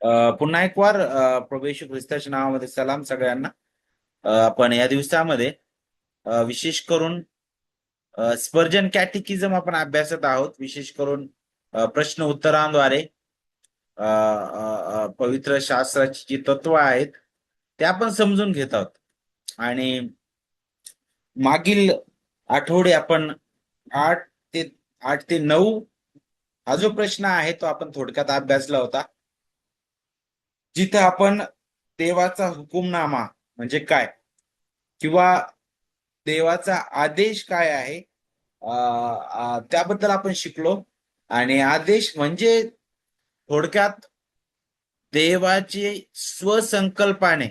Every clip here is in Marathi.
पुन्हा एक वार प्रभू येशू ख्रिस्ताच्या नावामध्ये सलाम सगळ्यांना. आपण या दिवसामध्ये विशेष करून स्पर्जन कॅटेकिझम आपण अभ्यासत आहोत. विशेष करून प्रश्न उत्तरांद्वारे पवित्र शास्त्राची जी तत्व आहेत ते आपण समजून घेत आहोत. आणि मागील आठवडे आपण 8 ते 9 हा जो प्रश्न आहे तो आपण थोडक्यात अभ्यासला होता, जिथे आपण देवाचा हुकुमनामा म्हणजे काय किंवा देवाचा आदेश काय आहे त्याबद्दल आपण शिकलो. आणि आदेश म्हणजे थोडक्यात देवाचे स्वसंकल्पाने,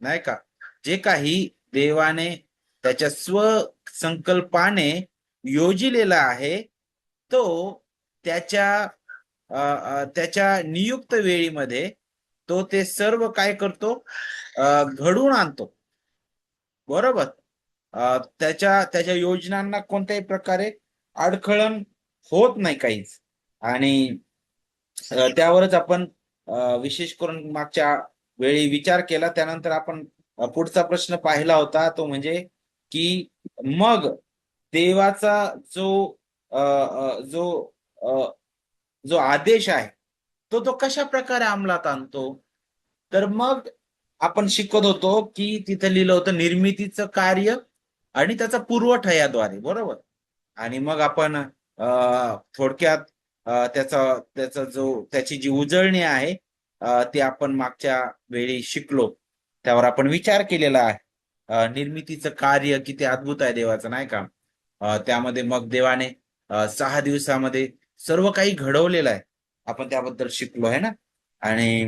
नाही का, जे काही देवाने त्याच्या स्वसंकल्पाने योजिलेला आहे तो त्याच्या नियुक्त वेळीमध्ये तो ते सर्व काय करतो, घडवून आणतो. बरोबर. त्याच्या त्याच्या योजनांना कोणत्याही प्रकारे अडखळण होत नाही काहीच. आणि त्यावरच आपण विशेष करून मागच्या वेळी विचार केला. त्यानंतर आपण पुढचा प्रश्न पाहिला होता, तो म्हणजे की मग देवाचा जो अ, अ, जो अ, जो आदेश आहे तो कशा प्रकारे अंमलात आणतो. तर मग आपण शिकत होतो की तिथं लिहिलं होतं निर्मितीचं कार्य आणि त्याचा पुरवठा याद्वारे. बरोबर. आणि मग आपण थोडक्यात त्याची जी उजळणी आहे ती आपण मागच्या वेळी शिकलो. त्यावर आपण विचार केलेला आहे. निर्मितीचं कार्य किती अद्भुत आहे देवाचं, नाही का. त्यामध्ये मग देवाने 6 दिवसामध्ये सर्व काही घडवलेलं आहे. आपण त्याबद्दल शिकलो आहे ना. आणि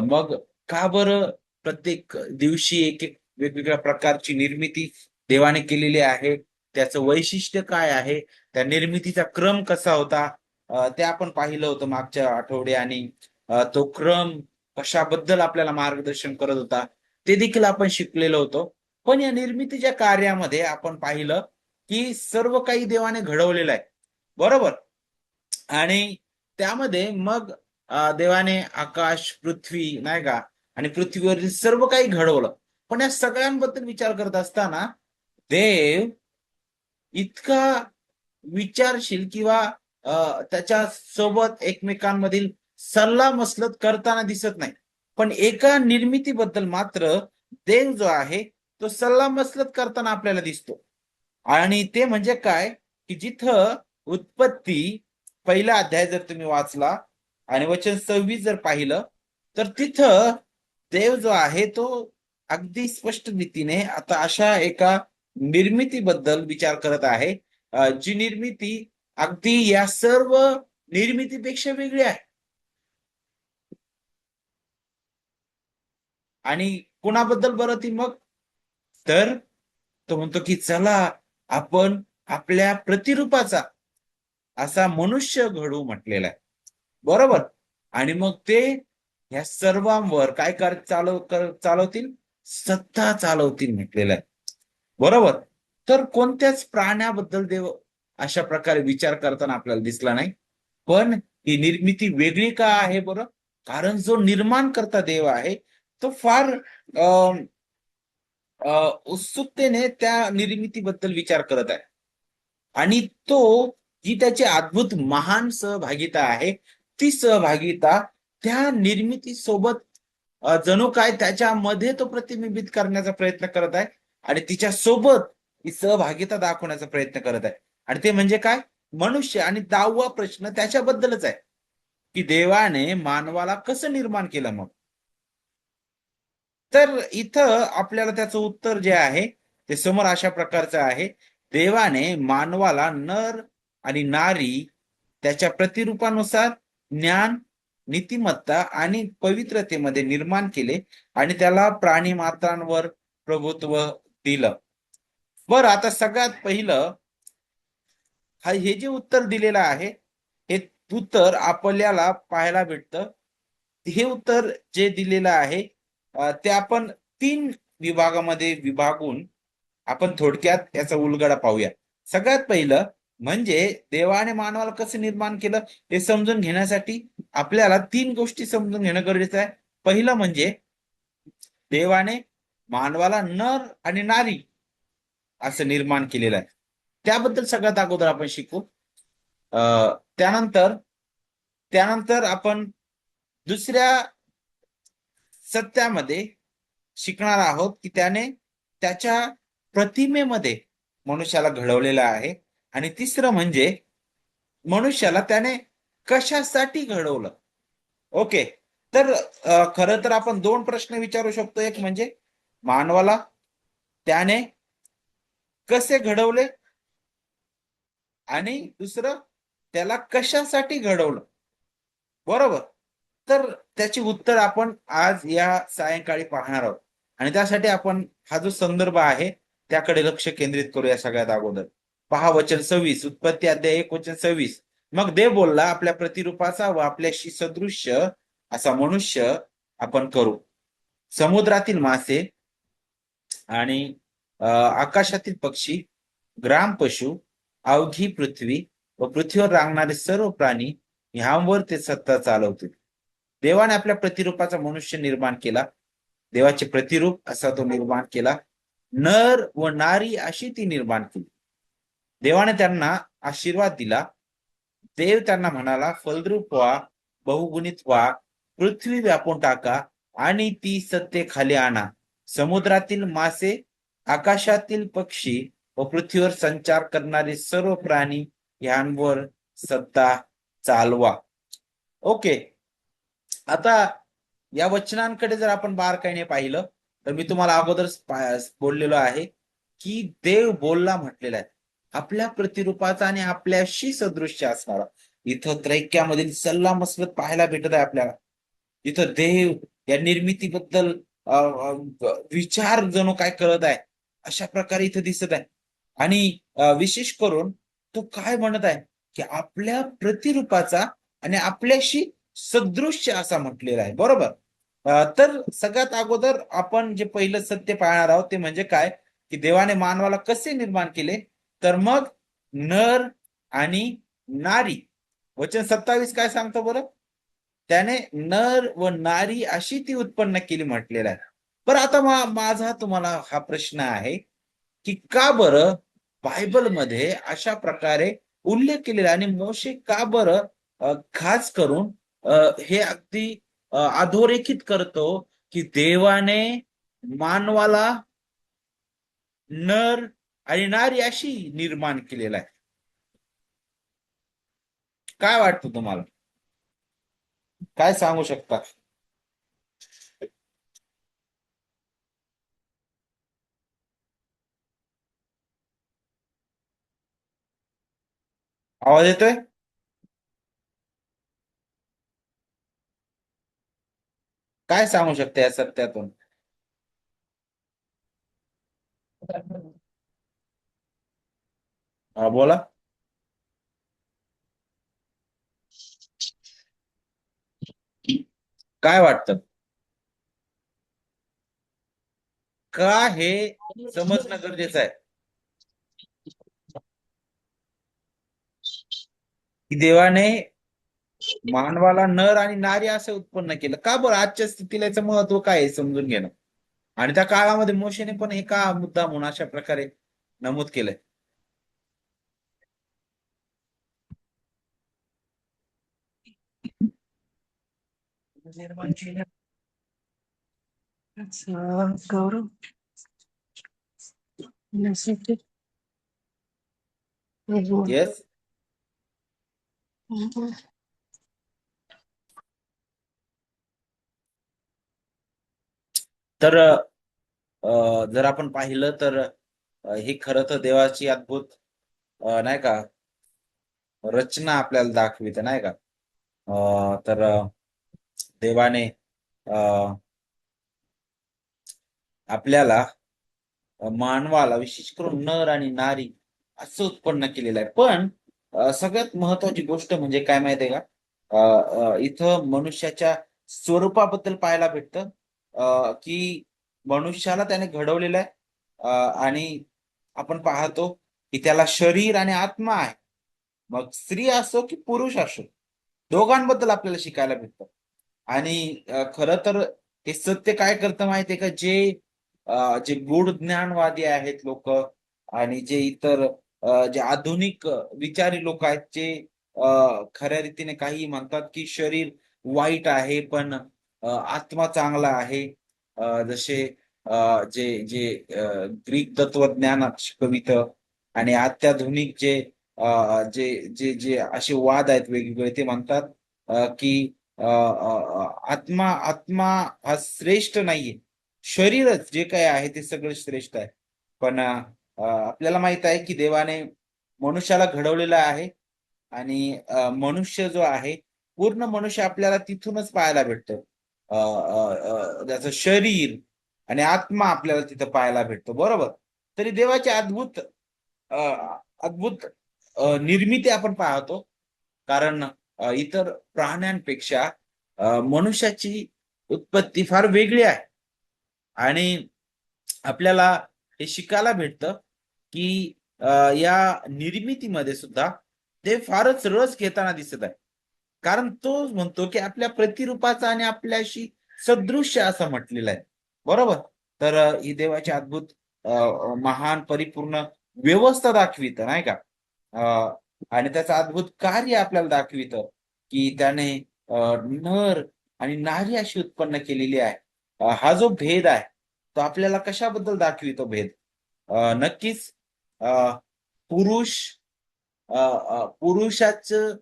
मग का बरं प्रत्येक दिवशी एक एक वेगवेगळ्या प्रकारची निर्मिती देवाने केलेली आहे, त्याचं वैशिष्ट्य काय आहे, त्या निर्मितीचा क्रम कसा होता, ते आपण पाहिलं होतं मागच्या आठवडे. आणि तो क्रम कशाबद्दल आपल्याला मार्गदर्शन करत होता ते देखील आपण शिकलेलो होतो. पण या निर्मितीच्या कार्यामध्ये आपण पाहिलं की सर्व काही देवाने घडवलेलं आहे. बरोबर. आणि त्यामध्ये मग देवाने आकाश, पृथ्वी, नाही का, आणि पृथ्वीवरील सर्व काही घडवलं. पण या सगळ्यांबद्दल विचार करत असताना देव इतका विचारशील किंवा त्याच्या सोबत एकमेकांमधील सल्लामसलत करताना दिसत नाही. पण एका निर्मितीबद्दल मात्र देव जो आहे तो सल्लामसलत करताना आपल्याला दिसतो. आणि ते म्हणजे काय, की जिथं उत्पत्ती पहिला अध्याय जर तुम्ही वाचला आणि वचन 26 जर पाहिलं, तर तिथं देव जो आहे तो अगदी स्पष्ट रीतीने आता अशा एका निर्मितीबद्दल विचार करत आहे, जी निर्मिती अगदी या सर्व निर्मितीपेक्षा वेगळी आहे. आणि कुणाबद्दल बरं ती मग? तर तो म्हणतो की चला आपण आपल्या प्रतिरूपाचा असा मनुष्य घडू म्हटलेला आहे. बरोबर. आणि मग ते ह्या सर्वांवर काय चालवतील, सत्ता चालवतील म्हटलेलं आहे. बरोबर. तर कोणत्याच प्राण्याबद्दल देव अशा प्रकारे विचार करताना आपल्याला दिसला नाही. पण ही निर्मिती वेगळी का आहे बरं? कारण जो निर्माण करता देव आहे तो फार उत्सुकतेने त्या निर्मितीबद्दल विचार करत आहे. आणि तो जी त्याची अद्भुत महान सहभागिता आहे, ती सहभागिता त्या निर्मिती सोबत जणू काय त्याच्यामध्ये तो प्रतिबिंबित करण्याचा प्रयत्न करत आहे. आणि तिच्या सोबत ही सहभागिता दाखवण्याचा प्रयत्न करत आहे. आणि ते म्हणजे काय? मनुष्य. आणि 10वा प्रश्न त्याच्याबद्दलच आहे की देवाने मानवाला कसं निर्माण केलं मग. तर इथं आपल्याला त्याचं उत्तर जे आहे ते समोर अशा प्रकारचं आहे. देवाने मानवाला नर आणि नारी त्याच्या प्रतिरूपानुसार ज्ञान, नीतिमत्ता आणि पवित्रतेमध्ये निर्माण केले आणि त्याला प्राणी मात्रांवर प्रभुत्व दिलं. बरं, आता सगळ्यात पहिलं हे जे उत्तर दिलेलं आहे हे उत्तर आपल्याला पाहायला भेटतं. हे उत्तर जे दिलेलं आहे ते आपण 3 विभागामध्ये विभागून आपण थोडक्यात याचा उलगडा पाहूया. सगळ्यात पहिलं म्हणजे देवाने मानवाला कसं निर्माण केलं हे समजून घेण्यासाठी आपल्याला 3 गोष्टी समजून घेणं गरजेचं आहे. पहिलं म्हणजे देवाने मानवाला नर आणि नारी असं निर्माण केलेलं आहे. त्याबद्दल सगळ्यात अगोदर आपण शिकू. त्यानंतर त्यानंतर आपण दुसऱ्या सत्यामध्ये शिकणार आहोत की त्याने त्याच्या प्रतिमेमध्ये मनुष्याला घडवलेलं आहे. आणि तिसरं म्हणजे मनुष्याला त्याने कशासाठी घडवलं. ओके. तर खरं तर आपण 2 प्रश्न विचारू शकतो. एक म्हणजे मानवाला त्याने कसे घडवले आणि दुसरं त्याला कशासाठी घडवलं. बरोबर. तर त्याची उत्तर आपण आज या सायंकाळी पाहणार आहोत. आणि त्यासाठी आपण हा जो संदर्भ आहे त्याकडे लक्ष केंद्रित करूया सगळ्यात अगोदर. पहा वचन 26, उत्पत्ती अध्याय 1 वचन 26. मग देव बोलला, आपल्या प्रतिरूपाचा व आपल्याशी सदृश्य असा मनुष्य आपण करू. समुद्रातील मासे आणि आकाशातील पक्षी, ग्राम पशु, अवघी पृथ्वी व पृथ्वीवर रांगणारे सर्व प्राणी ह्यांवर ते सत्ता चालवतील. देवाने आपल्या प्रतिरूपाचा मनुष्य निर्माण केला. देवाचे प्रतिरूप असा तो निर्माण केला. नर व नारी अशी ती निर्माण केली. देवाने त्यांना आशीर्वाद दिला. देव त्यांना म्हणाला, फलद्रूप व्हा, बहुगुणित व्हा, पृथ्वी व्यापून टाका आणि ती सत्ते खाली आणा. समुद्रातील मासे, आकाशातील पक्षी व पृथ्वीवर संचार करणारे सर्व प्राणी यांवर सत्ता चालवा. ओके. आता या वचनांकडे जर आपण बारकाईने पाहिलं तर मी तुम्हाला अगोदर बोललेलो आहे की देव बोलला म्हटलेला आहे. आपल्या प्रतिरूपाचा आणि आपल्याशी सदृश्य असणारा. इथं त्रैक्यामधील सल्लामसलत पाहायला भेटत आहे आपल्याला. इथं देव या निर्मितीबद्दल विचार जणू काय करत आहे अशा प्रकारे इथं दिसत आहे. आणि विशेष करून तो काय म्हणत आहे की आपल्या प्रतिरूपाचा आणि आपल्याशी सदृश्य असा म्हटलेला आहे. बरोबर. तर सगळ्यात अगोदर आपण जे पहिलं सत्य पाहणार आहोत ते म्हणजे काय की देवाने मानवाला कसे निर्माण केले. तर मग नर आणि नारी. वचन 27 काय सांगतो बरं. त्याने नर व नारी अशी ती उत्पन्न केली म्हटलेलं आहे. बरं आता माझा तुम्हाला हा प्रश्न आहे की का बरं बायबलमध्ये अशा प्रकारे उल्लेख केलेला आणि मोशे का बरं खास करून हे अगदी अधोरेखित करतो की देवाने मानवाला नर आणि नारी अशी निर्माण केलेला आहे. काय वाटतं तुम्हाला. काय सांगू शकता. आवाज येतोय. काय सांगू शकता या सत्यातून. बोला. काय वाटतं. का हे समजणं गरजेचं आहे की देवाने मानवाला नर आणि नारी असं उत्पन्न केलं. का बरं आजच्या स्थितीला याचं महत्व काय आहे समजून घेणं. आणि त्या काळामध्ये मोशेने पण एका मुद्दा म्हणून अशा प्रकारे नमूद केलंय. गौरव येस. तर जर आपण पाहिलं तर ही खरं तर देवाची अद्भुत नाही का रचना आपल्याला दाखविते नाही का. तर देवाने आपल्याला मानवाला विशेष करून नर आणि नारी असं उत्पन्न केलेलं आहे. पण सगळ्यात महत्वाची गोष्ट म्हणजे काय माहितीये का. इथं मनुष्याच्या स्वरूपाबद्दल पाहायला भेटतं की मनुष्याला त्याने घडवलेलं आहे. आणि आपण पाहतो की त्याला शरीर आणि आत्मा आहे. मग स्त्री असो की पुरुष असो दोघांबद्दल आपल्याला शिकायला भेटतं. आणि खरं तर हे सत्य काय करतं माहितीये का, जे गूढ ज्ञानवादी आहेत लोक, आणि जे इतर जे आधुनिक विचारी लोक आहेत, जे खऱ्या रीतीने काही म्हणतात की शरीर वाईट आहे पण आत्मा चांगला आहे. जसे जे जे ग्रीक तत्वज्ञान शिकवितं, आणि अत्याधुनिक जे जे जे असे वाद आहेत वेगवेगळे, ते म्हणतात की आत्मा आत्मा हा श्रेष्ठ नाहीये, शरीरच जे काही आहे ते सगळं श्रेष्ठ आहे. पण आपल्याला माहित आहे की देवाने मनुष्याला घडवलेलं आहे, आणि मनुष्य जो आहे, पूर्ण मनुष्य आपल्याला तिथूनच पाहायला भेटतो. त्याचं शरीर आणि आत्मा आपल्याला तिथं पाहायला भेटतो, बरोबर. तरी देवाचे अद्भुत अ, अद्भुत निर्मिती आपण पाहतो. कारण इतर प्राण्यांपेक्षा मनुष्याची उत्पत्ती फार वेगळी आहे. आणि आपल्याला हे शिकायला भेटतं की या निर्मितीमध्ये सुद्धा ते फारच रस घेताना दिसत आहे. कारण तो म्हणतो की आपल्या प्रतिरूपाचा आणि आपल्याशी सदृश्य असं म्हटलेलं आहे. बरोबर? तर ही देवाची अद्भुत महान परिपूर्ण व्यवस्था दाखवितं, नाही का? अ, आणि त्याचं अद्भुत कार्य आपल्याला दाखवितं, की त्याने नर आणि नारी अशी उत्पन्न केलेली आहे. हा जो भेद आहे, तो आपल्याला कशाबद्दल दाखवितो भेद? नक्कीच अ, पुरुष पुरुषाचं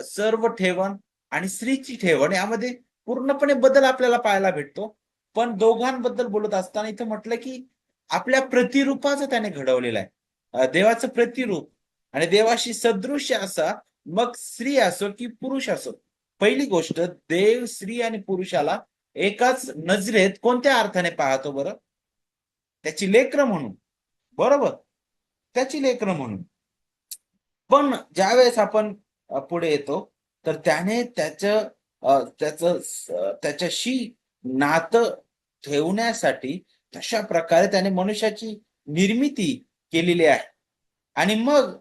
सर्व ठेवण आणि स्त्रीची ठेवण यामध्ये पूर्णपणे बदल आपल्याला पाहायला भेटतो. पण दोघांबद्दल बोलत असताना इथं म्हटलं, की आपल्या प्रतिरूपाचं त्याने घडवलेलं आहे. देवाचं प्रतिरूप आणि देवाशी सदृश्य असा, मग स्त्री असो की पुरुष असो. पहिली गोष्ट, देव स्त्री आणि पुरुषाला एकाच नजरेत कोणत्या अर्थाने पाहतो बरं? त्याची लेकरं म्हणून. बरोबर? त्याची लेकरं म्हणून. पण ज्यावेळेस आपण पुढे येतो, तर त्याने त्याच्याशी नातं ठेवण्यासाठी तशा प्रकारे त्याने मनुष्याची निर्मिती केलेली आहे. आणि मग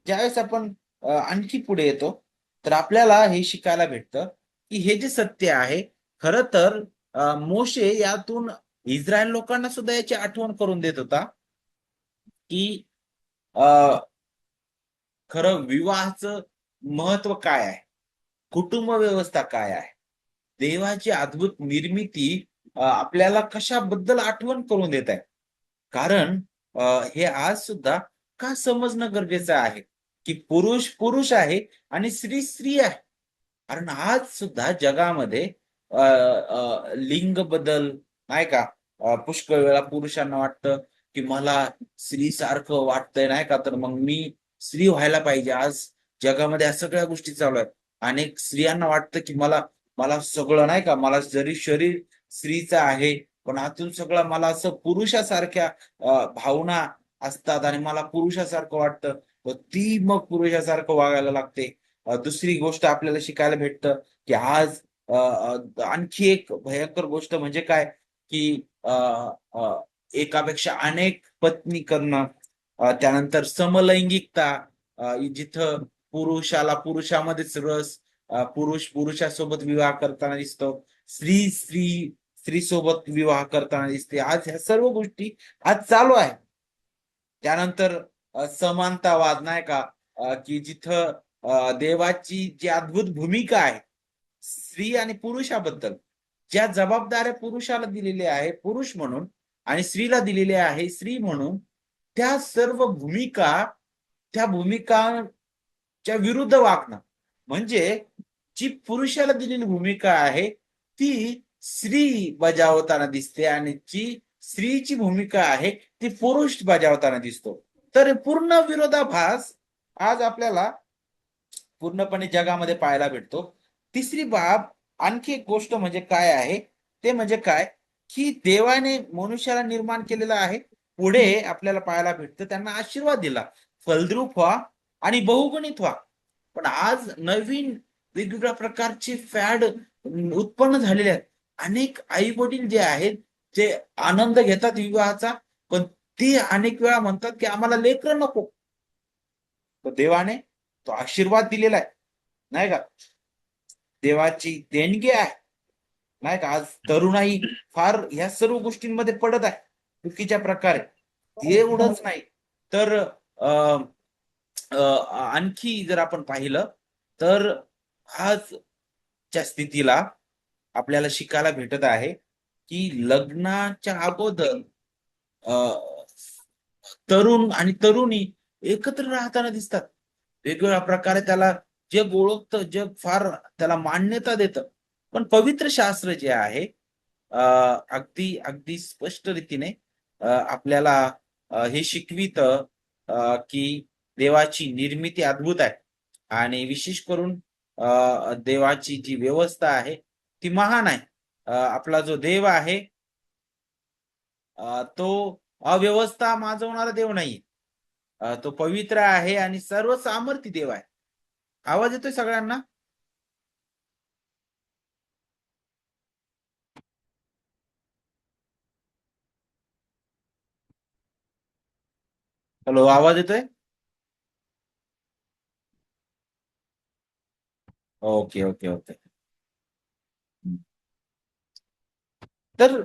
ज्यावेळेस आपण आणखी पुढे येतो, तर आपल्याला हे शिकायला भेटतं, की हे जे सत्य आहे, खरं तर मोशे यातून इस्रायल लोकांना सुद्धा याची आठवण करून देत होता, की अ, खरं विवाहाचं महत्व काय आहे? कुटुंब व्यवस्था काय आहे? देवाची अद्भुत निर्मिती आपल्याला कशाबद्दल आठवण करून देत आहे? कारण हे आज सुद्धा का समजणं गरजेचं आहे, की पुरुष पुरुष आहे आणि स्त्री स्त्री आहे. कारण आज सुद्धा जगामध्ये लिंग बदल, नाही का? पुष्कळ वेळा पुरुषांना वाटतं, की मला स्त्रीसारखं वाटतंय, नाही का? तर मग मी स्त्री व्हायला पाहिजे. आज जगामध्ये या सगळ्या गोष्टी चालू आहेत. अनेक स्त्रियांना वाटतं, की मला मला सगळं, नाही का? मला जरी शरीर स्त्रीचं आहे, पण आतून सगळं मला असं पुरुषासारख्या भावना असतात आणि मला पुरुषासारखं वाटतं. तर ती मग पुरुषासारखं वागायला लागते. दुसरी गोष्ट आपल्याला शिकायला भेटतं, की आज आणखी एक भयंकर गोष्ट म्हणजे काय, की अ, अ, एकापेक्षा अनेक पत्नी करणं, त्यानंतर समलैंगिकता, जिथं पुरुषाला पुरुषामध्येच रस, पुरुष पुरुषासोबत विवाह करताना दिसतो, स्त्रीसोबत विवाह करताना दिसते. आज ह्या सर्व गोष्टी आज चालू आहे. त्यानंतर समानतावाद, नाही का? की जिथं देवाची जी अद्भुत भूमिका आहे, स्त्री आणि पुरुषाबद्दल, ज्या जबाबदाऱ्या पुरुषाला दिलेल्या आहे पुरुष म्हणून, आणि स्त्रीला दिलेली आहे स्त्री म्हणून, त्या सर्व भूमिका, त्या भूमिकांच्या विरुद्ध वागणं. म्हणजे जी पुरुषाला दिलेली भूमिका आहे, ती स्त्री बजावताना दिसते, आणि जी स्त्रीची भूमिका आहे, ती पुरुष बजावताना दिसतो. तर पूर्ण विरोधाभास आज आपल्याला पूर्णपणे जगामध्ये पाहायला भेटतो. तिसरी बाब, आणखी एक गोष्ट म्हणजे काय आहे, ते म्हणजे काय, की देवाने मनुष्याला निर्माण केलेलं आहे. पुढे आपल्याला पाहायला भेटतं त्यांना आशीर्वाद दिला, फलद्रूप व्हा आणि बहुगुणित व्हा. पण आज नवीन वेगवेगळ्या प्रकारचे फॅड उत्पन्न झालेले आहेत. अनेक आई-वडील जे आहेत, ते आनंद घेतात विवाहाचा, पण ते अनेक वेळा म्हणतात, की आम्हाला लेकरं नको. तर देवाने तो आशीर्वाद दिलेला आहे, नाही का? देवाची देणगी आहे, नाही का? आज तरुणाई फार ह्या सर्व गोष्टींमध्ये पडत आहे चुकीच्या प्रकारे. एवढंच नाही तर अं, आणखी जर आपण पाहिलं तर आजच्या स्थितीला आपल्याला शिकायला भेटत आहे की लग्नाच्या अगोदर तरुण आणि तरुणी एकत्र राहताना दिसतात. वेगवेगळ्या प्रकारे त्याला जग ओळखतं, जग फार त्याला मान्यता देतं. पण पवित्र शास्त्र जे आहे अगदी अगदी स्पष्ट रीतीने आपल्याला हे शिकवितं की देवाची निर्मिती अद्भुत आहे आणि विशेष करून देवाची जी व्यवस्था आहे ती महान आहे. आपला जो देव आहे तो अव्यवस्था माजवणारा देव नाही. तो पवित्र आहे आणि सर्व सामर्थ्य देव आहे. आवाज येतोय सगळ्यांना? हॅलो, आवाज येतोय? Okay okay okay. तर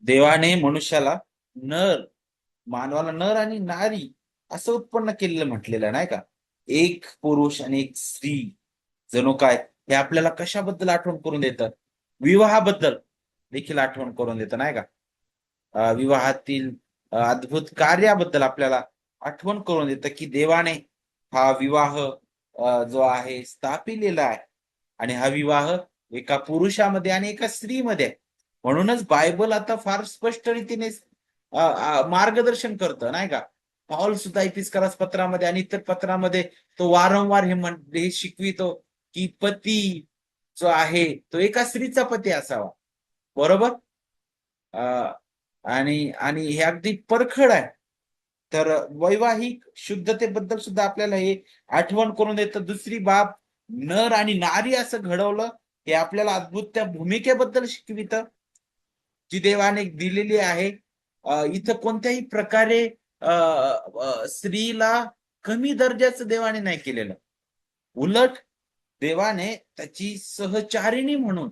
देवाने मनुष्याला नर मानवाला नर आणि नारी असं उत्पन्न केलेलं म्हटलेलं आहे, नाही का? एक पुरुष आणि एक स्त्री. जणू काय हे आपल्याला कशाबद्दल आठवण करून देतं? विवाहाबद्दल देखील आठवण करून देतं, नाही का? विवाहातील अद्भुत कार्याबद्दल आपल्याला आठवण करून देतं की देवाने हा विवाह जो आहे स्थापिलेला आहे आणि हा विवाह एका पुरुषामध्ये आणि एका स्त्रीमध्ये आहे. म्हणूनच बायबल आता फार स्पष्ट रीतीने मार्गदर्शन करतं, नाही का? पाऊल सुद्धा इपिस्करास पत्रामध्ये आणि इतर पत्रामध्ये तो वारंवार हे शिकवितो की पती जो आहे तो एका स्त्रीचा पती असावा. बरोबर? आणि आणि हे अगदी परखड आहे. तर वैवाहिक शुद्धतेबद्दल सुद्धा आपल्याला हे आठवण करून देतं. दुसरी बाब, नर आणि नारी असं घडवलं हे आपल्याला अद्भुत त्या भूमिकेबद्दल शिकवितं जी देवाने दिलेली आहे. इथं कोणत्याही प्रकारे स्त्रीला कमी दर्जाचं देवाने नाही केलेलं. उलट देवाने त्याची सहचारिणी म्हणून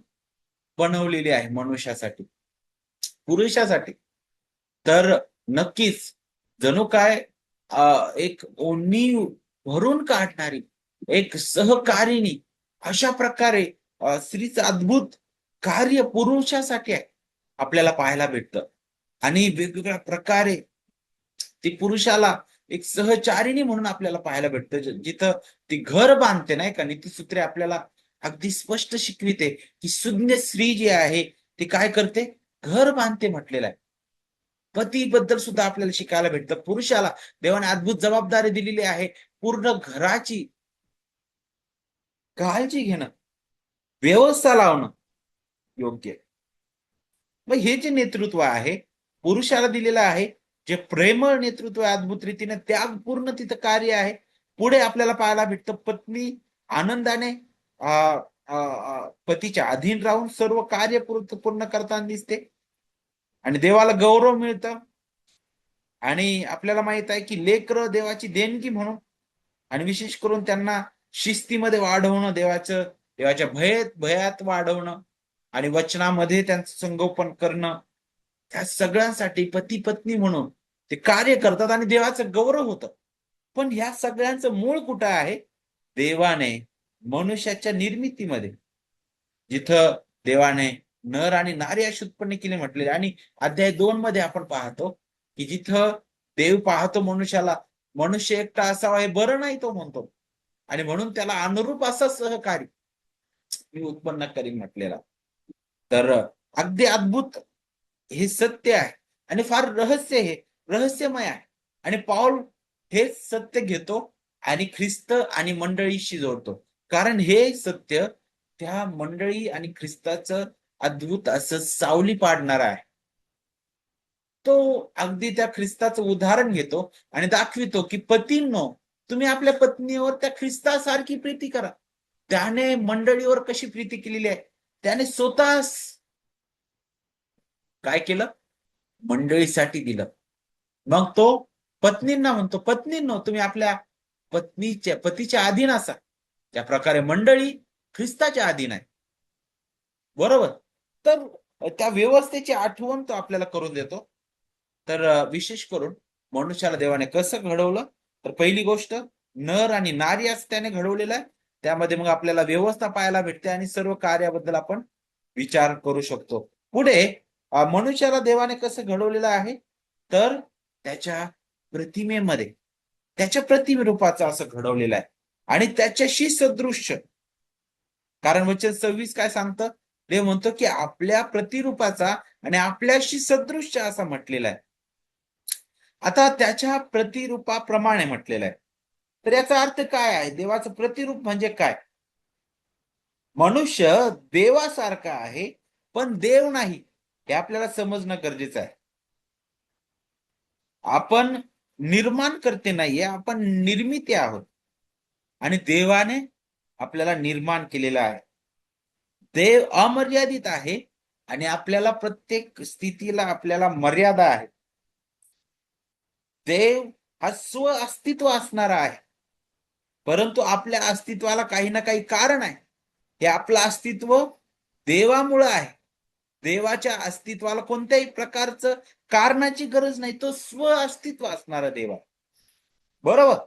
बनवलेली आहे मनुष्यासाठी, पुरुषासाठी. तर नक्कीच जणू काय एक ओढणी भरून काढणारी एक सहकारिणी अशा प्रकारे स्त्रीचं अद्भुत कार्य पुरुषासाठी आहे आपल्याला पाहायला भेटतं. आणि वेगवेगळ्या प्रकारे ती पुरुषाला एक सहचारिणी म्हणून आपल्याला पाहायला भेटतं. जिथं ती घर बांधते, नाही का? नीतीसूत्रे आपल्याला अगदी स्पष्ट शिकविते की सुज्ञ स्त्री जी आहे ती काय करते? घर बांधते म्हटलेलं आहे. पतीबद्दल सुद्धा आपल्याला शिकायला भेटतं. पुरुषाला देवाने अद्भुत जबाबदारी दिलेली आहे पूर्ण घराची काळजी घेणं, व्यवस्था लावणं योग्य. मग हे जे नेतृत्व आहे पुरुषाला दिलेलं आहे, जे प्रेमळ नेतृत्व आहे अद्भुत रीतीने त्यागपूर्ण तिथं कार्य आहे. पुढे आपल्याला पाहायला भेटतं पत्नी आनंदाने पतीच्या अधीन राहून सर्व कार्य पूर्ण करताना दिसते आणि देवाला गौरव मिळतं. आणि आपल्याला माहित आहे की लेकरं देवाची देणगी म्हणून आणि विशेष करून त्यांना शिस्तीमध्ये वाढवणं, देवाच्या भयात वाढवणं आणि वचनामध्ये त्यांचं संगोपन करणं, त्या सगळ्यांसाठी पती पत्नी म्हणून ते कार्य करतात आणि देवाचं गौरव होतं. पण ह्या सगळ्यांचं मूळ कुठं आहे? देवाने मनुष्याच्या निर्मितीमध्ये, जिथं देवाने नर आणि नारी अशी उत्पन्न केली म्हटलेले. आणि अध्याय 2 मध्ये आपण पाहतो की जिथं देव पाहतो मनुष्याला, मनुष्य एकटा असावा हे बरं नाही तो म्हणतो आणि म्हणून त्याला अनुरूप असा सहकारी मी उत्पन्न करीन म्हटलेला. तर अगदी अद्भुत हे सत्य आहे आणि फार रहस्यमय आहे. आणि पाऊल हेच सत्य घेतो आणि ख्रिस्त आणि मंडळीशी जोडतो. कारण हे सत्य त्या मंडळी आणि ख्रिस्ताचं अद्भुत असं सावली पाडणार आहे. तो अगदी त्या ख्रिस्ताचं उदाहरण घेतो आणि दाखवितो की पतींनो, तुम्ही आपल्या पत्नीवर त्या ख्रिस्तासारखी प्रीती करा. त्याने मंडळीवर कशी प्रीती केलेली आहे? त्याने स्वतः काय केलं? मंडळीसाठी दिलं. मग तो पत्नींना म्हणतो, पत्नींनो तुम्ही आपल्या पतीच्या अधीन असा. त्या प्रकारे मंडळी ख्रिस्ताच्या अधीन आहे. बरोबर. तर त्या व्यवस्थेची आठवण तो आपल्याला करून देतो. तर विशेष करून मनुष्याला देवाने कसं घडवलं, तर पहिली गोष्ट नर आणि नारी असं त्याने घडवलेलं आहे. त्यामध्ये मग आपल्याला व्यवस्था पाहायला भेटते आणि सर्व कार्याबद्दल आपण विचार करू शकतो. पुढे मनुष्याला देवाने कसं घडवलेलं आहे, तर त्याच्या प्रतिमेमध्ये, त्याच्या प्रतिरूपाचं असं घडवलेलं आहे आणि त्याच्याशी सदृश्य. कारण वचन 26 काय सांगतं? देव म्हणतो की आपल्या प्रतिरूपाचा आणि आपल्याशी सदृश्य असा म्हटलेला आहे. आता त्याच्या प्रतिरूपाप्रमाणे म्हटलेलं आहे. तर याचा अर्थ काय आहे? देवाचं प्रतिरूप म्हणजे काय? मनुष्य देवासारखा आहे, पण देव नाही. हे आपल्याला समजणं गरजेचं आहे. आपण निर्माण करते नाहीये, आपण निर्मिती आहोत. आणि देवाने आपल्याला निर्माण केलेलं आहे. देव अमर्यादित आहे आणि आपल्याला प्रत्येक स्थितीला आपल्याला मर्यादा आहे. देव हा स्व अस्तित्व असणारा आहे. परंतु आपल्या अस्तित्वाला काही ना काही कारण आहे. हे आपलं अस्तित्व देवामुळं आहे. देवाच्या अस्तित्वाला कोणत्याही प्रकारचं कारणाची गरज नाही. तो स्व अस्तित्व असणारा देव आहे. बरोबर.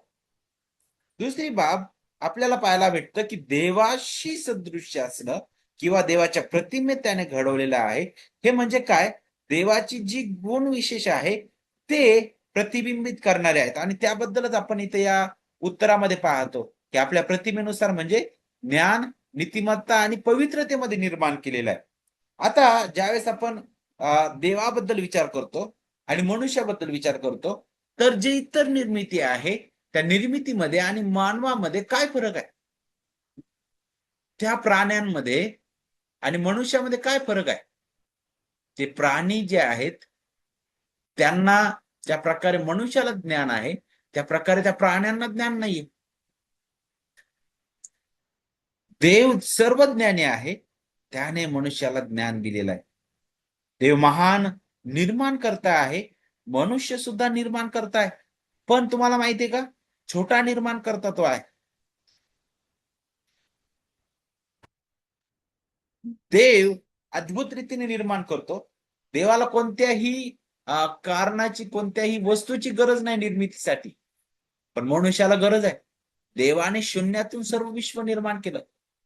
दुसरी बाब आपल्याला पाहायला भेटतं की देवाशी सदृश्य असणं किंवा देवाच्या प्रतिमेत त्याने घडवलेलं आहे. हे म्हणजे काय? देवाची जी गुण विशेष आहे ते प्रतिबिंबित करणारे आहेत आणि त्याबद्दलच आपण इथे या उत्तरामध्ये पाहतो की आपल्या प्रतिमेनुसार म्हणजे ज्ञान, नीतिमत्ता आणि पवित्रतेमध्ये निर्माण केलेलं आहे. आता ज्यावेळेस आपण देवाबद्दल विचार करतो आणि मनुष्याबद्दल विचार करतो, तर जे इतर निर्मिती आहे त्या निर्मितीमध्ये आणि मानवामध्ये काय फरक आहे? त्या प्राण्यांमध्ये आणि मनुष्यामध्ये काय फरक आहे? जे प्राणी जे आहेत त्यांना ज्या प्रकारे मनुष्याला ज्ञान आहे, त्या प्रकारे त्या प्राण्यांना ज्ञान नाहीये. देव सर्वज्ञानी आहे, त्याने मनुष्याला ज्ञान दिलेलं आहे. देव महान निर्माण करता आहे, मनुष्य सुद्धा निर्माण करताय. पण तुम्हाला माहितीये का? छोटा निर्माण करता तो आहे. देव अद्भुत रीतीने निर्माण करतो. देवाला कोणत्याही कारणाची, कोणत्याही वस्तूची गरज नाही निर्मितीसाठी. पण मनुष्याला गरज आहे. देवाने शून्यातून सर्व विश्व निर्माण केलं.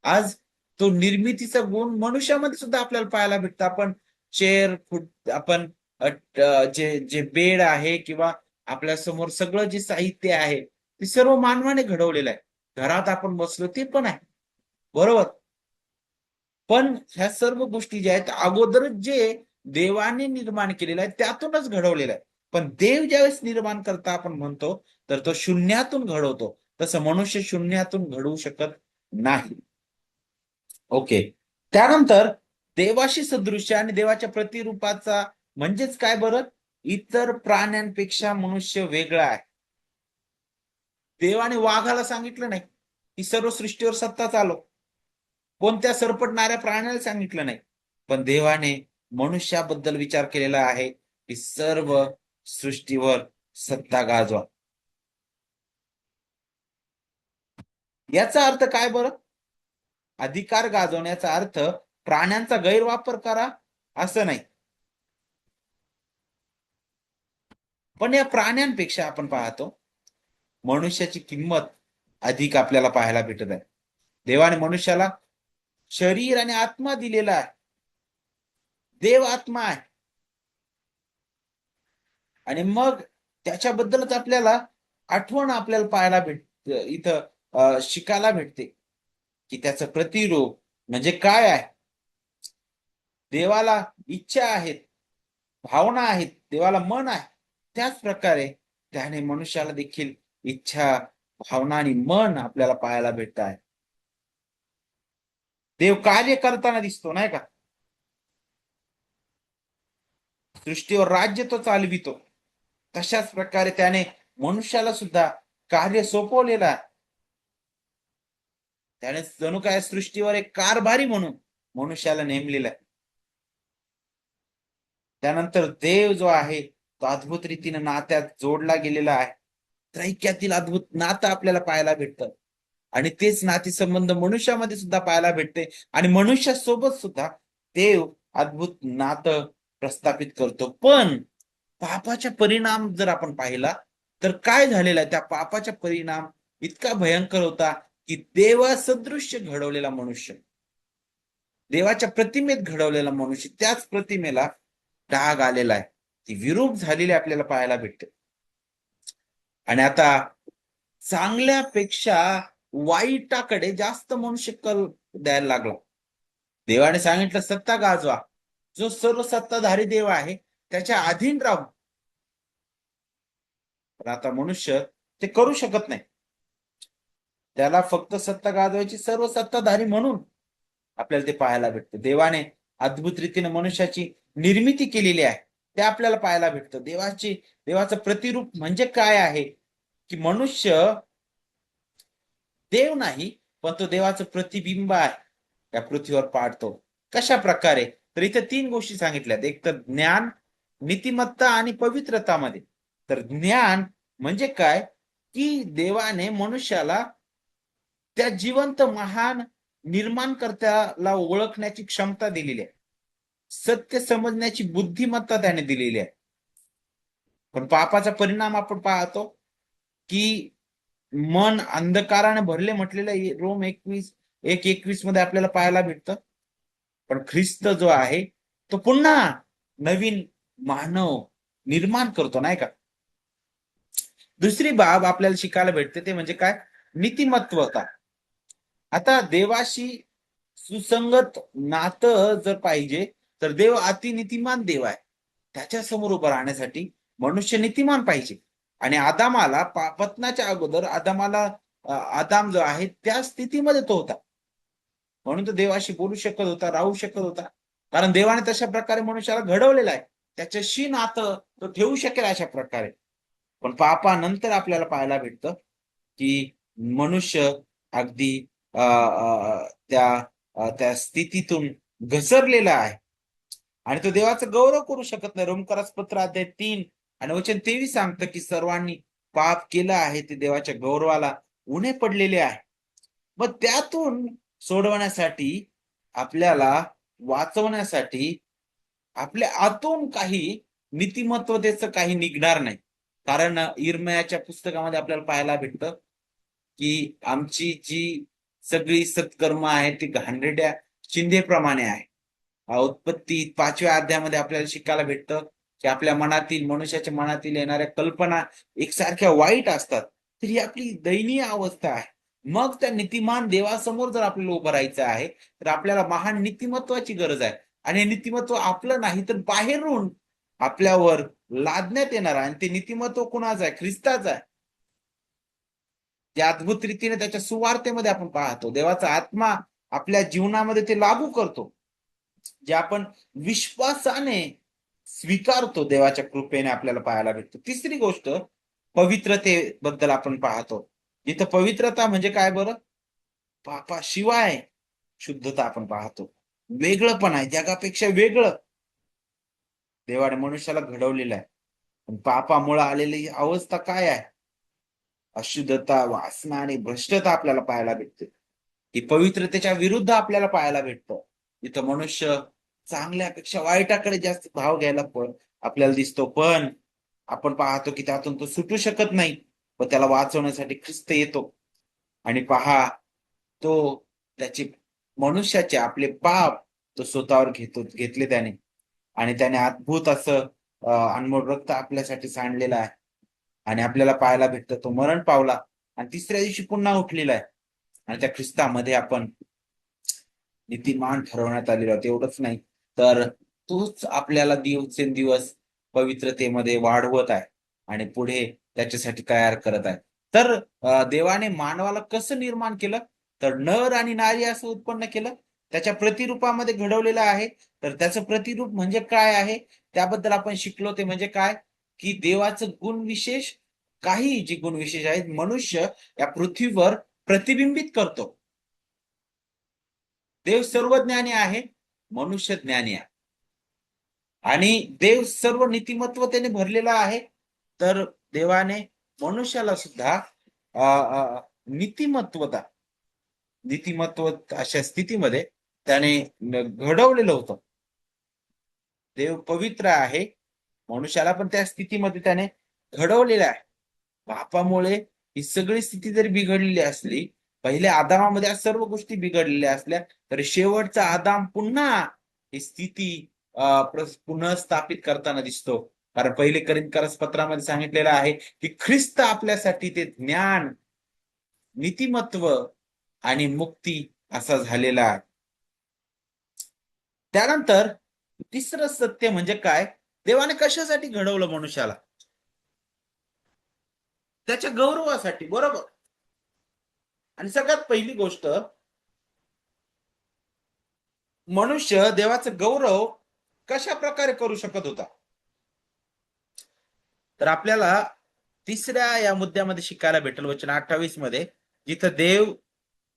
आज तो निर्मितीचा गुण मनुष्यामध्ये सुद्धा आपल्याला पाहायला भेटतं. आपण चेअर, आपण जे जे बेड आहे किंवा आपल्या समोर सगळं जे साहित्य आहे, ते सर्व मानवाने घडवलेलं आहे. घरात आपण बसलो ते पण आहे. बरोबर. पण ह्या सर्व गोष्टी ज्या आहेत अगोदरच जे देवाने निर्माण केलेलं आहे त्यातूनच घडवलेलं आहे. पण देव ज्यावेळेस निर्माण करता आपण म्हणतो, तर तो शून्यातून घडवतो. तसं मनुष्य शून्यातून घडवू शकत नाही. ओके. त्यानंतर देवाशी सदृश्य आणि देवाच्या प्रतिरूपाचा म्हणजेच काय बरं? इतर प्राण्यांपेक्षा मनुष्य वेगळा आहे. देवाने वाघाला सांगितलं नाही की सर्व सृष्टीवर सत्ता चालव. कोणत्या सरपटणाऱ्या प्राण्याला सांगितलं नाही. पण देवाने मनुष्याबद्दल विचार केलेला आहे की सर्व सृष्टीवर सत्ता गाजवा. याचा अर्थ काय बरं? अधिकार गाजवण्याचा अर्थ प्राण्यांचा गैरवापर करा असं नाही. पण या प्राण्यांपेक्षा आपण पाहतो मनुष्याची किंमत अधिक आपल्याला पाहायला भेटत आहे. देवाने मनुष्याला शरीर आणि आत्मा दिलेला आहे. देव आत्मा आहे आणि मग त्याच्याबद्दलच आपल्याला आठवण आपल्याला पाहायला भेटत, इथं शिकायला भेटते की त्याचं प्रतिरूप म्हणजे काय आहे. देवाला इच्छा आहेत, भावना आहेत, देवाला मन आहे. त्याच प्रकारे त्याने मनुष्याला देखील इच्छा, भावना आणि मन आपल्याला पाहायला भेटत आहे. देव कार्य करताना दिसतो नाही का? सृष्टीवर राज्य तो चालवितो. तशाच प्रकारे त्याने मनुष्याला सुद्धा कार्य सोपवलेलं आहे. त्याने जणू काय सृष्टीवर एक कारभारी म्हणून मनुष्याला नेमलेलं आहे. त्यानंतर देव जो आहे तो अद्भुत रीतीने नात्यात जोडला गेलेला आहे. त्रैक्यातील अद्भुत नातं आपल्याला पाहायला भेटतं. आणि तेच नातेसंबंध मनुष्यामध्ये सुद्धा पाहायला भेटते आणि मनुष्यासोबत सुद्धा देव अद्भुत नातं प्रस्थापित करतो. पण पापाचा परिणाम जर आपण पाहिला तर काय झालेला आहे, त्या पापाचा परिणाम इतका भयंकर होता की देवासदृश्य घडवलेला मनुष्य, देवाच्या प्रतिमेत घडवलेला मनुष्य, त्याच प्रतिमेला डाग आलेला आहे, ती विरूप झालेली आपल्याला पाहायला भेटते. आणि आता चांगल्यापेक्षा वाईटाकडे जास्त मनुष्य कल द्यायला लागला. देवाने सांगितलं सत्ता गाजवा, जो सर्व सत्ताधारी देव आहे त्याच्या अधीन राहू. पण आता मनुष्य ते करू शकत नाही. त्याला फक्त सत्ता गाजवायची सर्व सत्ताधारी म्हणून आपल्याला ते पाहायला भेटतं. देवाने अद्भुत रीतीने मनुष्याची निर्मिती केलेली आहे, ते आपल्याला पाहायला भेटतं. देवाचं प्रतिरूप म्हणजे काय आहे की मनुष्य देव नाही, पण तो देवाचं प्रतिबिंब आहे, या पृथ्वीवर पाडतो. कशा प्रकारे? तर इथे 3 गोष्टी सांगितल्यात, एक तर ज्ञान, नीतिमत्ता आणि पवित्रतामध्ये. तर ज्ञान म्हणजे काय की देवाने मनुष्याला त्या जिवंत महान निर्माणकर्त्याला ओळखण्याची क्षमता दिलेली आहे, सत्य समजण्याची बुद्धिमत्ता त्याने दिलेली आहे. पण पापाचा परिणाम आपण पाहतो की मन अंधकाराने भरले म्हटलेलं रोम 21:21 मध्ये आपल्याला पाहायला भेटतं. पण ख्रिस्त जो आहे तो पुन्हा नवीन मानव निर्माण करतो, नाही का? दुसरी बाब आपल्याला शिकायला भेटते ते म्हणजे काय? नीतिमत्वता. आता देवाशी सुसंगत नातं जर पाहिजे तर देव अतिनीतिमान देव आहे. त्याच्या समोर उभं राहण्यासाठी मनुष्य नीतिमान पाहिजे. आणि आदामाला पतनाच्या अगोदर आदाम जो आहे त्या स्थितीमध्ये तो होता, म्हणून तो देवाशी बोलू शकत होता, राहू शकत होता. कारण देवाने तशा प्रकारे मनुष्याला घडवलेला आहे, त्याच्याशी नातं तो ठेवू शकेल अशा प्रकारे. पण पापानंतर आपल्याला पाहायला भेटतं की मनुष्य अगदी त्या स्थितीतून घसरलेला आहे आणि तो देवाचा गौरव करू शकत नाही. रोमकरास पत्र अध्याय 3 आणि वचन 23 सांगतं की सर्वांनी पाप केलं आहे, ते देवाच्या गौरवाला उणे पडलेले आहे. मग त्यातून सोडवण्यासाठी, आपल्याला वाचवण्यासाठी आपल्या आतून काही नीतिमत्वतेचं काही निघणार नाही. कारण इर्मयाच्या पुस्तकामध्ये आपल्याला पाहायला भेटतं की आमची जी सगळी सत्कर्म आहेत ती घाणेरड्या चिंधेप्रमाणे आहे. उत्पत्ती 5व्या अध्यायामध्ये आपल्याला शिकायला भेटतं की आपल्या मनातील, मनुष्याच्या मनातील येणाऱ्या कल्पना एकसारख्या वाईट असतात. तर ही आपली दयनीय अवस्था आहे. मग त्या नीतिमान देवासमोर जर आपल्याला उभं राहायचं आहे तर आपल्याला महान नीतिमत्वाची गरज आहे. आणि नीतिमत्व आपलं नाही तर बाहेरून आपल्यावर लादण्यात येणार आहे. आणि ते नीतिमत्व कुणाचं आहे? ख्रिस्ताचं आहे. त्या अद्भुत रीतीने त्याच्या सुवार्तेमध्ये आपण पाहतो. देवाचा आत्मा आपल्या जीवनामध्ये ते लागू करतो, जे आपण विश्वासाने स्वीकारतो. देवाच्या कृपेने आपल्याला पाहायला भेटतो. तिसरी गोष्ट पवित्रतेबद्दल आपण पाहतो. इथं पवित्रता म्हणजे काय बरं? पापाशिवाय शुद्धता आपण पाहतो. वेगळं पण आहे, जगापेक्षा वेगळं देवाने मनुष्याला घडवलेलं आहे. पण पापामुळे आलेली ही अवस्था काय आहे? अशुद्धता, वासना आणि भ्रष्टता आपल्याला पाहायला भेटते. ही पवित्रतेच्या विरुद्ध आपल्याला पाहायला भेटतं. इथं मनुष्य चांगल्यापेक्षा वाईटाकडे जास्त भाव घ्यायला आपल्याला दिसतो. पण आपण पाहतो की त्यातून तो सुटू शकत नाही. व त्याला वाचवण्यासाठी ख्रिस्त येतो. आणि पहा, तो त्याचे मनुष्याचे आपले पाप तो स्वतःवर घेतले त्याने. आणि त्याने अद्भुत असं अनमोल रक्त आपल्यासाठी सांडलेलं आहे. आणि आपल्याला पाहायला भेटतं तो मरण पावला आणि तिसऱ्या दिवशी पुन्हा उठलेला आहे. आणि त्या ख्रिस्तामध्ये आपण नीतिमान ठरवण्यात आलेलो आहोत. एवढंच नाही तर तोच आपल्याला दिवसेंदिवस पवित्रतेमध्ये वाढवत आहे आणि पुढे त्याच्यासाठी तयार करत आहे. तर देवाने मानवाला कसं निर्माण केलं? तर नर आणि नारी असं उत्पन्न केलं, त्याच्या प्रतिरूपामध्ये घडवलेलं आहे. तर त्याचं प्रतिरूप म्हणजे काय आहे त्याबद्दल आपण शिकलो. ते म्हणजे काय की देवाचं गुणविशेष, काही जे गुणविशेष आहेत मनुष्य या पृथ्वीवर प्रतिबिंबित करतो. देव सर्वज्ञानी आहे, मनुष्य ज्ञानी आहे. आणि देव सर्व नीतिमत्व त्याने भरलेला आहे. तर देवाने मनुष्याला सुद्धा नीतिमत्वता नीतिमत्व अशा स्थितीमध्ये त्याने घडवलेलं होतं. देव पवित्र आहे, मनुष्याला पण त्या स्थितीमध्ये त्याने घडवलेलं आहे. पापामुळे ही सगळी स्थिती जरी बिघडलेली असली, पहिल्या आदामामध्ये या सर्व गोष्टी बिघडलेल्या असल्या, तर शेवटचा आदाम पुन्हा ही स्थिती पुनःस्थापित करताना दिसतो. कारण पहिले कोरिन्थीय पत्रामध्ये सांगितलेलं आहे, की ख्रिस्त आपल्यासाठी ते ज्ञान, नीतिमत्व आणि मुक्ती असा झालेला आहे. त्यानंतर तिसरं सत्य म्हणजे काय? देवाने कशासाठी घडवलं मनुष्याला? त्याच्या गौरवासाठी, बरोबर. आणि सगळ्यात पहिली गोष्ट, मनुष्य देवाचं गौरव कशा प्रकारे करू शकत होता? तर आपल्याला तिसऱ्या या मुद्द्यामध्ये शिकायला भेटेल वचन 28 मध्ये, जिथं देव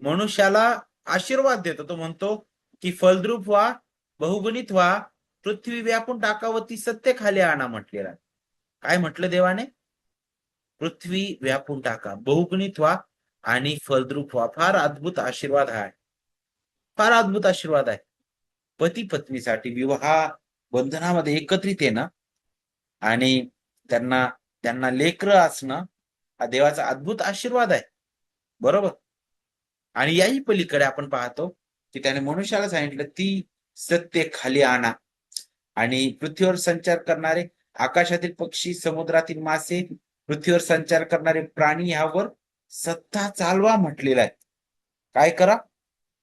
मनुष्याला आशीर्वाद देतो. तो म्हणतो की फलद्रूप व्हा, बहुगुणित व्हा, पृथ्वी व्यापून टाकावं, ती सत्य खाली आणा म्हटलेला. काय म्हटलं देवाने? पृथ्वी व्यापून टाका, बहुगुणित व्हा आणि फलद्रूप व्हा. फार अद्भुत आशीर्वाद आहे. फार अद्भुत आशीर्वाद आहे. पती पत्नीसाठी विवाह बंधनामध्ये एकत्रित येणं आणि त्यांना त्यांना लेकरं असणं, हा देवाचा अद्भुत आशीर्वाद आहे, बरोबर. आणि याही पलीकडे आपण पाहतो की त्याने मनुष्याला सांगितलं, ती सत्य खाली आणा आणि पृथ्वीवर संचार करणारे, आकाशातील पक्षी, समुद्रातील मासे, पृथ्वीवर संचार करणारे प्राणी यावर सत्ता चालवा म्हटलेला आहे. काय करा?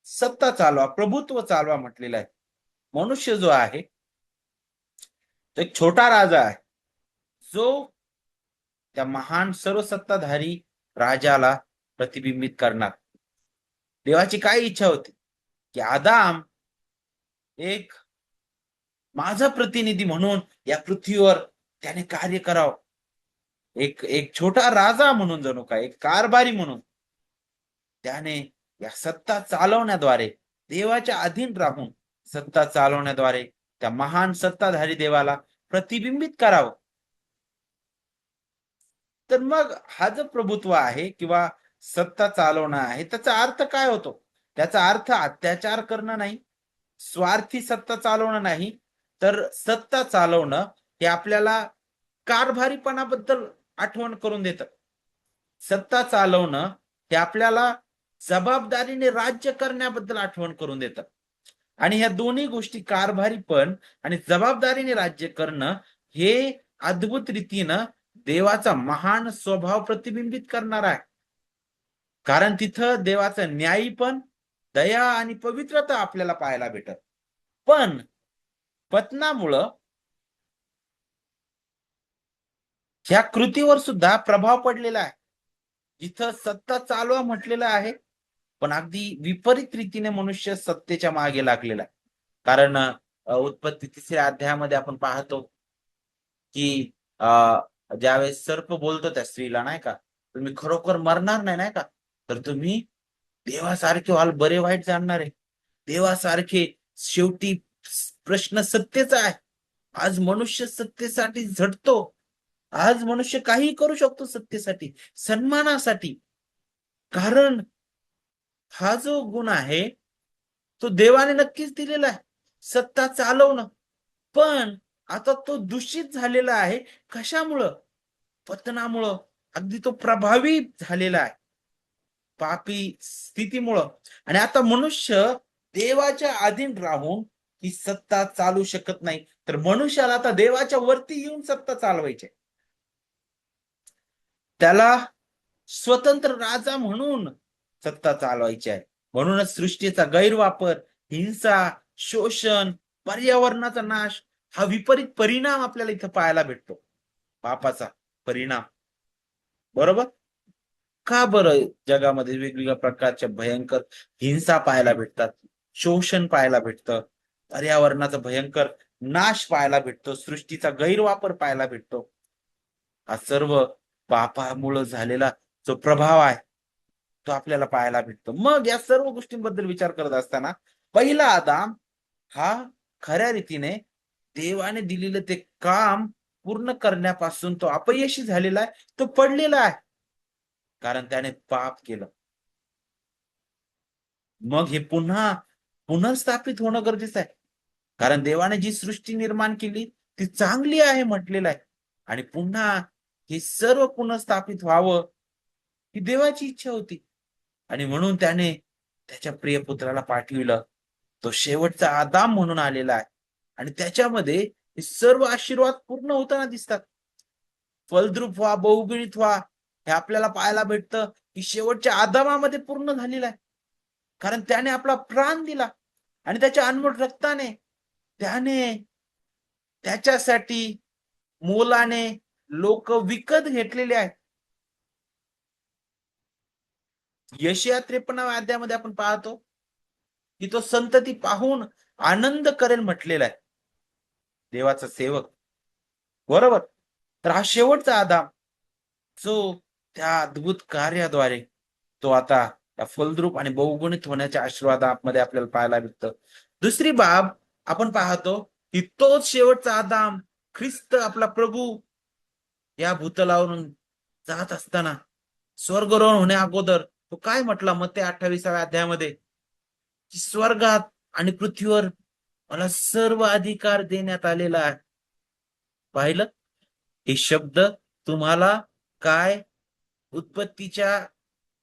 सत्ता चालवा, प्रभुत्व चालवा म्हटलेलं आहे. मनुष्य जो आहे तो एक छोटा राजा आहे, जो त्या महान सर्वसत्ताधारी राजाला प्रतिबिंबित करणार. देवाची काय इच्छा होती? की आदाम एक माझा प्रतिनिधी म्हणून या पृथ्वीवर त्याने कार्य करावं. एक एक छोटा राजा म्हणून, जणू काय एक कारभारी म्हणून त्याने या सत्ता चालवण्याद्वारे, देवाच्या अधीन राहून सत्ता चालवण्याद्वारे त्या महान सत्ताधारी देवाला प्रतिबिंबित करावं. तर मग हा जो प्रभुत्व आहे किंवा सत्ता चालवणं आहे, त्याचा अर्थ काय होतो? त्याचा अर्थ अत्याचार करणं नाही, स्वार्थी सत्ता चालवणं नाही, तर सत्ता चालवणं हे आपल्याला कारभारीपणाबद्दल आठवण करून देतं. सत्ता चालवणं हे आपल्याला जबाबदारीने राज्य करण्याबद्दल आठवण करून देतं. आणि ह्या दोन्ही गोष्टी, कारभारीपण आणि जबाबदारीने राज्य करणं, हे अद्भुत रीतीनं देवाचा महान स्वभाव प्रतिबिंबित करणार आहे. कारण तिथं देवाचं न्यायीपण, दया आणि पवित्रता आपल्याला पाहायला भेटत. पण पतनामुळं ह्या कृतीवर सुद्धा प्रभाव पडलेला आहे. जिथं सत्ता चालवा म्हटलेलं आहे, पण अगदी विपरीत रीतीने मनुष्य सत्तेच्या मागे लागलेला आहे. कारण उत्पत्ती 3ऱ्या अध्यायामध्ये आपण पाहतो की ज्यावेळेस सर्प बोलतो त्या स्त्रीला, नाही का, तुम्ही खरोखर मरणार नाही, नाही का, तर तुम्ही देवासारखे व्हाल, बरे वाईट जाणणार आहे. देवासारखे. शेवटी प्रश्न सत्तेचा आहे. आज मनुष्य सत्तेसाठी झटतो. आज मनुष्य काहीही करू शकतो सत्तेसाठी, सन्मानासाठी. कारण हा जो गुण आहे तो देवाने नक्कीच दिलेला आहे, सत्ता चालवणं. पण आता तो दूषित झालेला आहे. कशामुळं? पतनामुळं. अगदी तो प्रभावी झालेला आहे पापी स्थितीमुळं. आणि आता मनुष्य देवाच्या अधीन राहून ही सत्ता चालू शकत नाही, तर मनुष्याला आता देवाच्या वरती येऊन सत्ता चालवायची. त्याला स्वतंत्र राजा म्हणून सत्ता चालवायची आहे. म्हणूनच सृष्टीचा गैरवापर, हिंसा, शोषण, पर्यावरणाचा नाश, हा विपरीत परिणाम आपल्याला इथं पाहायला भेटतो. पापाचा परिणाम, बरोबर. का बरं जगामध्ये वेगवेगळ्या प्रकारच्या भयंकर हिंसा पाहायला भेटतात, शोषण पाहायला भेटतं, पर्यावरणाचा भयंकर नाश पाहायला भेटतो, सृष्टीचा गैरवापर पाहायला भेटतो? हा सर्व पापामुळे झालेला जो प्रभाव आहे तो आपल्याला पाहायला भेटतो. मग या सर्व गोष्टींबद्दल विचार करत असताना पहिला आदाम हा खऱ्या रीतीने देवाने दिलेलं ते काम पूर्ण करण्यापासून तो अपयशी झालेला आहे, तो पडलेला आहे. कारण त्याने पाप केलं. मग हे पुन्हा पुनर्स्थापित होणं गरजेचं आहे. कारण देवाने जी सृष्टी निर्माण केली ती चांगली आहे म्हटलेलं आहे. आणि पुन्हा हे सर्व पुनर्स्थापित व्हावं ही देवाची इच्छा होती. आणि म्हणून त्याने त्याच्या प्रिय पुत्राला पाठविलं. तो शेवटचा आदाम म्हणून आलेला आहे. आणि त्याच्यामध्ये हे सर्व आशीर्वाद पूर्ण होताना दिसतात. फलद्रूप व्हा, बहुगुणित व्हा, हे आपल्याला पाहायला भेटतं की शेवटच्या आदामामध्ये पूर्ण झालेलं आहे. कारण त्याने आपला प्राण दिला आणि त्याच्या अनमोल रक्ताने त्याने त्याच्यासाठी मोलाने लोक विकत घेतलेले आहेत. यशया 53व्या अध्यायामध्ये आपण पाहतो की तो संतती पाहून आनंद करेल म्हटलेला आहे देवाचा सेवक. बरोबर. तर हा शेवटचा आदाम जो त्या अद्भुत कार्याद्वारे तो आता त्या फलद्रूप आणि बहुगुणित होण्याच्या आशीर्वादामध्ये आपल्याला पाहायला भेटतं. दुसरी बाब आपण पाहतो की तोच शेवटचा आदाम ख्रिस्त आपला प्रभू या भूतलावरून जात असताना स्वर्गारोहण होण्या अगोदर तो काय म्हटला मत्ते 28व्या अध्यायामध्ये की स्वर्गात आणि पृथ्वीवर मला सर्व अधिकार देण्यात आलेला आहे. पाहिलं हे शब्द तुम्हाला काय उत्पत्तीच्या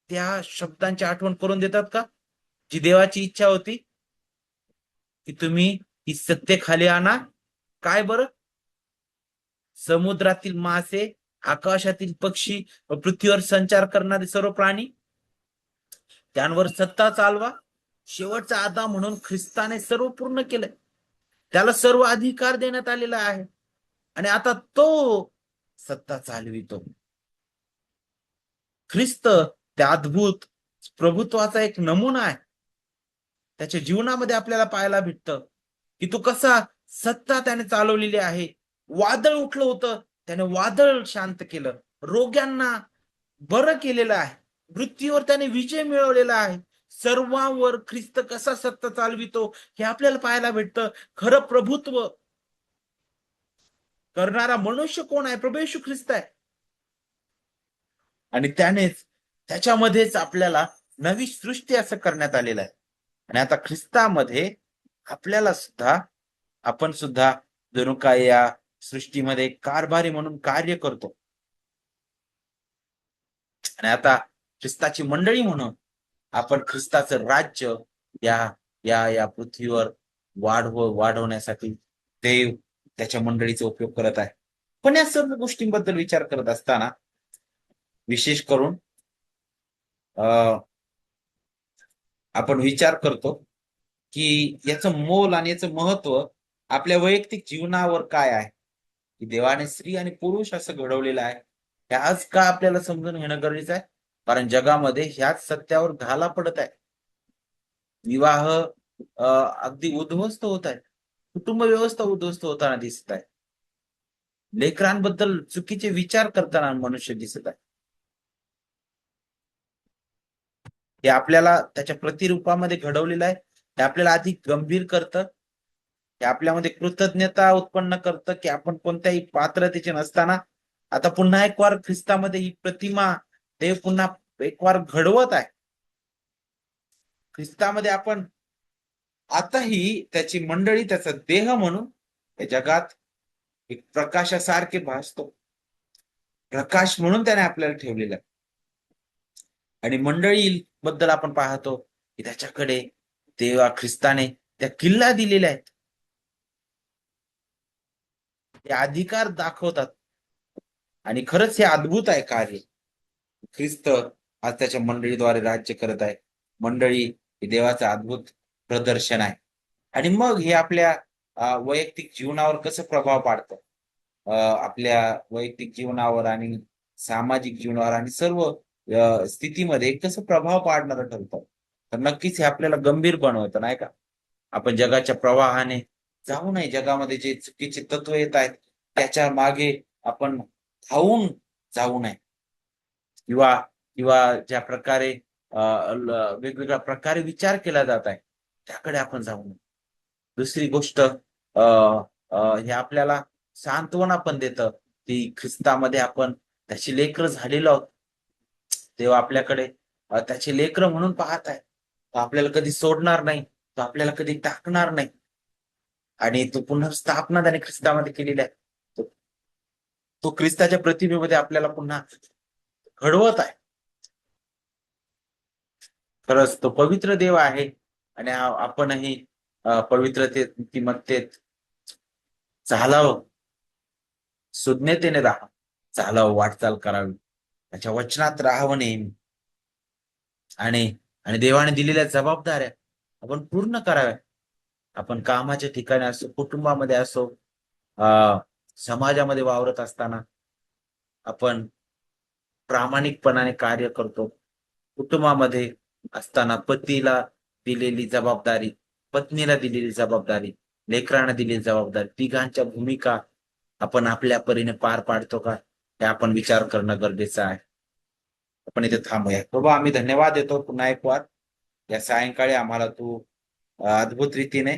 त्या शब्दांची आठवण करून देतात का? जी देवाची इच्छा होती की तुम्ही ही सत्य खाली आणा. काय बरं? समुद्रातील मासे, आकाशातील पक्षी व पृथ्वीवर संचार करणारे सर्व प्राणी त्यांवर सत्ता चालवा. शेवटचा आदाम म्हणून ख्रिस्ताने सर्व पूर्ण केलंय. त्याला सर्व अधिकार देण्यात आलेला आहे आणि आता तो सत्ता चालवितो. ख्रिस्त त्या अद्भुत प्रभुत्वाचा एक नमुना आहे. त्याच्या जीवनामध्ये आपल्याला पाहायला भेटतं की तो कसा सत्ता त्याने चालवलेली आहे. वादळ उठलं होतं, त्याने वादळ शांत केलं. रोग्यांना बरं केलेलं आहे. मृत्यूवर त्याने विजय मिळवलेला आहे. सर्वांवर ख्रिस्त कसा सत्ता चालवितो हे आपल्याला पाहायला भेटतं. खरं प्रभुत्व करणारा मनुष्य कोण आहे? प्रभू येशू ख्रिस्त आहे. आणि त्यानेच त्याच्यामध्येच आपल्याला नवी सृष्टी असं करण्यात आलेलं आहे. आणि आता ख्रिस्तामध्ये आपल्याला सुद्धा आपण सुद्धा जणू काय या सृष्टीमध्ये कारभारी म्हणून कार्य करतो. आणि आता ख्रिस्ताची मंडळी म्हणून आपण ख्रिस्ताचं राज्य या या या पृथ्वीवर वाढवण्यासाठी देव त्याच्या मंडळीचा उपयोग करत आहे. पण या सर्व गोष्टींबद्दल विचार करत असताना विशेष करून आपण विचार करतो की याचं मोल आणि याचं महत्व आपल्या वैयक्तिक जीवनावर काय आहे. की देवाने स्त्री आणि पुरुष असं घडवलेलं आहे. हे आज का आपल्याला समजून घेणं गरजेचं आहे? कारण जगामध्ये ह्याच सत्यावर घाला पडत आहे. विवाह अगदी उद्ध्वस्त होत आहे. कुटुंब व्यवस्था उद्ध्वस्त होताना दिसत आहे. लेकरांबद्दल चुकीचे विचार करताना मनुष्य दिसत आहे. हे आपल्याला त्याच्या प्रतिरूपामध्ये घडवलेलं आहे. हे आपल्याला अधिक गंभीर करतं. हे आपल्यामध्ये कृतज्ञता उत्पन्न करतं की आपण कोणत्याही पात्रतेचे नसताना आता पुन्हा एक वार ख्रिस्तामध्ये ही प्रतिमा देव पुन्हा एक वार घडवत आहे. ख्रिस्तामध्ये आपण आताही त्याची मंडळी त्याचा देह म्हणून या जगात एक प्रकाशासारखे भासतो. प्रकाश म्हणून त्याने आपल्याला ठेवलेला आहे. आणि मंडळी बद्दल आपण पाहतो की त्याच्याकडे देवा ख्रिस्ताने त्या किल्ला दिलेल्या आहेत. ते अधिकार दाखवतात आणि खरंच हे अद्भुत आहे कार्य. ख्रिस्त आज त्याच्या मंडळीद्वारे राज्य करत आहे. मंडळी हे देवाचं अद्भुत प्रदर्शन आहे. आणि मग हे आपल्या वैयक्तिक जीवनावर कसं प्रभाव पाडतं? आपल्या वैयक्तिक जीवनावर आणि सामाजिक जीवनावर आणि सर्व स्थितीमध्ये कसं प्रभाव पाडणारं ठरतं? तर नक्कीच हे आपल्याला गंभीर बनवतं, नाही का? आपण जगाच्या प्रवाहाने जाऊ नये. जगामध्ये जे चुकीचे तत्व येत आहेत त्याच्या मागे आपण धावून जाऊ नये. किंवा किंवा ज्या प्रकारे वेगवेगळ्या प्रकारे विचार केला जात आहे त्याकडे आपण जाऊ नये. दुसरी गोष्ट हे आपल्याला सांत्वना पण देतं की ख्रिस्तामध्ये आपण त्याची लेकरं झालेलो आहोत. तेव्हा आपल्याकडे त्याचे लेकरं म्हणून पाहत आहे. तो आपल्याला कधी सोडणार नाही, तो आपल्याला कधी टाकणार नाही. आणि तो पुन्हा स्थापना त्याने ख्रिस्तामध्ये केलेली आहे. तो तो ख्रिस्ताच्या प्रतिमेमध्ये आपल्याला पुन्हा घडवत आहे. खरंच तो पवित्र देव आहे आणि आपणही पवित्रतेत नीतिमत्तेत चालावं, सुज्ञतेने राहावं, चालावं, वाटचाल करावी, त्याच्या वचनात राहावं नेहमी. आणि आणि देवाने दिलेल्या जबाबदाऱ्या आपण पूर्ण कराव्या. आपण कामाच्या ठिकाणी असो, कुटुंबामध्ये असो, समाजामध्ये वावरत असताना आपण प्रामाणिकपणाने कार्य करतो. कुटुंबामध्ये असताना पतीला दिलेली जबाबदारी, पत्नीला दिलेली जबाबदारी, लेकरांना दिलेली जबाबदारी, तिघांच्या भूमिका आपण आपल्या परीने पार पाडतो का, हे आपण विचार करणं गरजेचं आहे. आपण इथे थांबूया. बाबा, आम्ही धन्यवाद देतो पुन्हा एक वार. या सायंकाळी आम्हाला तू अद्भुत रीतीने